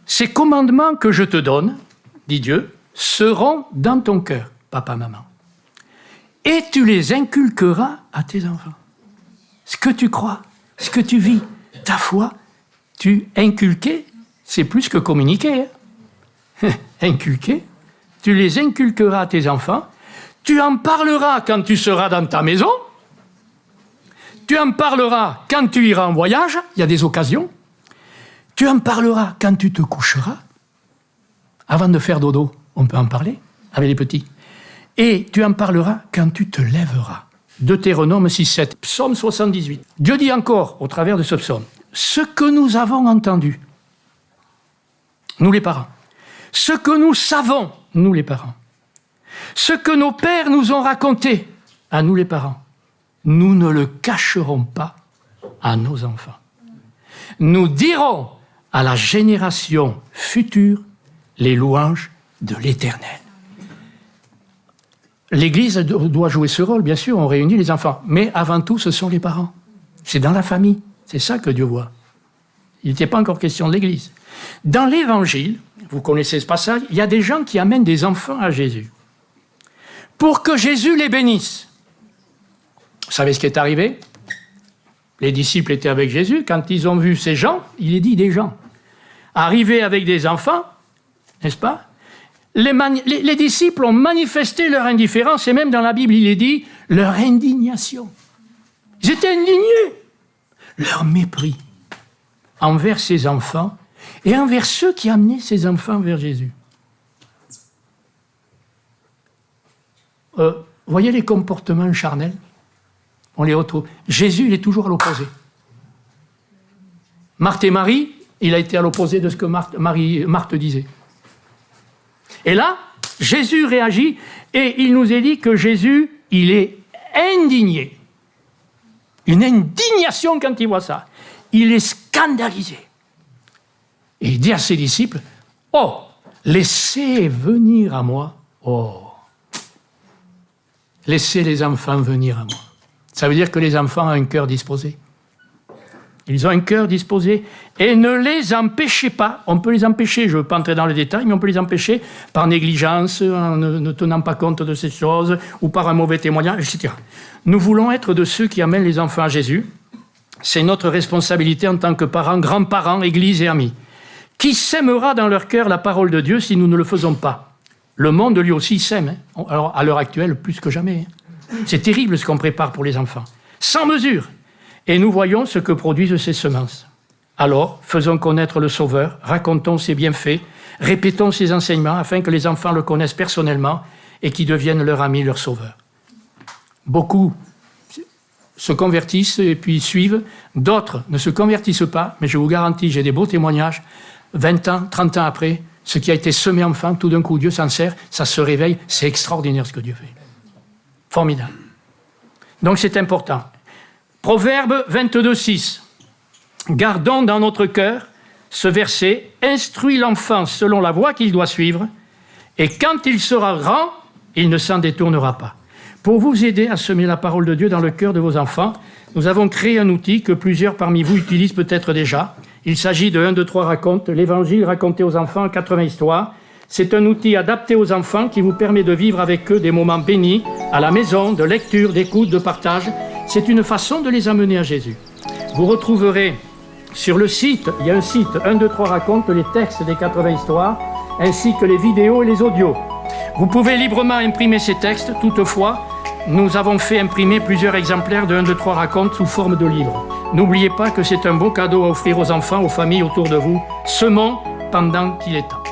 ces commandements que je te donne, dit Dieu, seront dans ton cœur, papa, maman. Et tu les inculqueras à tes enfants. Ce que tu crois, ce que tu vis, ta foi, tu inculquer, c'est plus que communiquer. Hein. Inculquer, tu les inculqueras à tes enfants, tu en parleras quand tu seras dans ta maison, tu en parleras quand tu iras en voyage, il y a des occasions, tu en parleras quand tu te coucheras, avant de faire dodo, on peut en parler avec les petits, et tu en parleras quand tu te lèveras. Deutéronome 6,7, psaume 78. Dieu dit encore, au travers de ce psaume, ce que nous avons entendu, nous les parents, ce que nous savons, nous les parents, ce que nos pères nous ont raconté, à nous les parents, nous ne le cacherons pas à nos enfants. Nous dirons à la génération future les louanges de l'Éternel. L'Église doit jouer ce rôle, bien sûr, on réunit les enfants, mais avant tout, ce sont les parents. C'est dans la famille, c'est ça que Dieu voit. Il n'était pas encore question de l'Église. Dans l'Évangile, vous connaissez ce passage, il y a des gens qui amènent des enfants à Jésus pour que Jésus les bénisse. Vous savez ce qui est arrivé? Les disciples étaient avec Jésus. Quand ils ont vu ces gens, il est dit des gens, arriver avec des enfants, n'est-ce pas? Les disciples ont manifesté leur indifférence, et même dans la Bible, il est dit leur indignation. Ils étaient indignés. Leur mépris envers ces enfants et envers ceux qui amenaient ces enfants vers Jésus. Voyez les comportements charnels? On les retrouve. Jésus, il est toujours à l'opposé. Marthe et Marie, il a été à l'opposé de ce que Marthe disait. Et là, Jésus réagit et il nous est dit que Jésus, il est indigné. Une indignation quand il voit ça. Il est scandalisé. Et il dit à ses disciples, « Oh, laissez venir à moi. Oh, laissez les enfants venir à moi. » Ça veut dire que les enfants ont un cœur disposé. Ils ont un cœur disposé et ne les empêchez pas. On peut les empêcher, je ne veux pas entrer dans les détails, mais on peut les empêcher par négligence, en ne tenant pas compte de ces choses, ou par un mauvais témoignage, etc. Nous voulons être de ceux qui amènent les enfants à Jésus. C'est notre responsabilité en tant que parents, grands-parents, église et amis. Qui sèmera dans leur cœur la parole de Dieu si nous ne le faisons pas? Le monde, lui aussi, sème. Hein. Alors, à l'heure actuelle, plus que jamais. Hein. C'est terrible ce qu'on prépare pour les enfants. Sans mesure. Et nous voyons ce que produisent ces semences. Alors, faisons connaître le Sauveur, racontons ses bienfaits, répétons ses enseignements afin que les enfants le connaissent personnellement et qu'il devienne leur ami, leur Sauveur. Beaucoup se convertissent et puis suivent. D'autres ne se convertissent pas, mais je vous garantis, j'ai des beaux témoignages. 20 ans, 30 ans après, ce qui a été semé enfant, tout d'un coup, Dieu s'en sert, ça se réveille. C'est extraordinaire ce que Dieu fait. Formidable. Donc c'est important. Proverbe 22,6. Gardons dans notre cœur ce verset, instruis l'enfant selon la voie qu'il doit suivre, et quand il sera grand, il ne s'en détournera pas. Pour vous aider à semer la parole de Dieu dans le cœur de vos enfants, nous avons créé un outil que plusieurs parmi vous utilisent peut-être déjà. Il s'agit de 1, 2, 3 raconte, l'évangile raconté aux enfants, 80 histoires. C'est un outil adapté aux enfants qui vous permet de vivre avec eux des moments bénis, à la maison, de lecture, d'écoute, de partage. C'est une façon de les amener à Jésus. Vous retrouverez sur le site, il y a un site, 1, 2, 3 raconte, les textes des 80 histoires, ainsi que les vidéos et les audios. Vous pouvez librement imprimer ces textes, toutefois, nous avons fait imprimer plusieurs exemplaires de 1, 2, 3 raconte sous forme de livres. N'oubliez pas que c'est un beau cadeau à offrir aux enfants, aux familles autour de vous. Semons pendant qu'il est temps.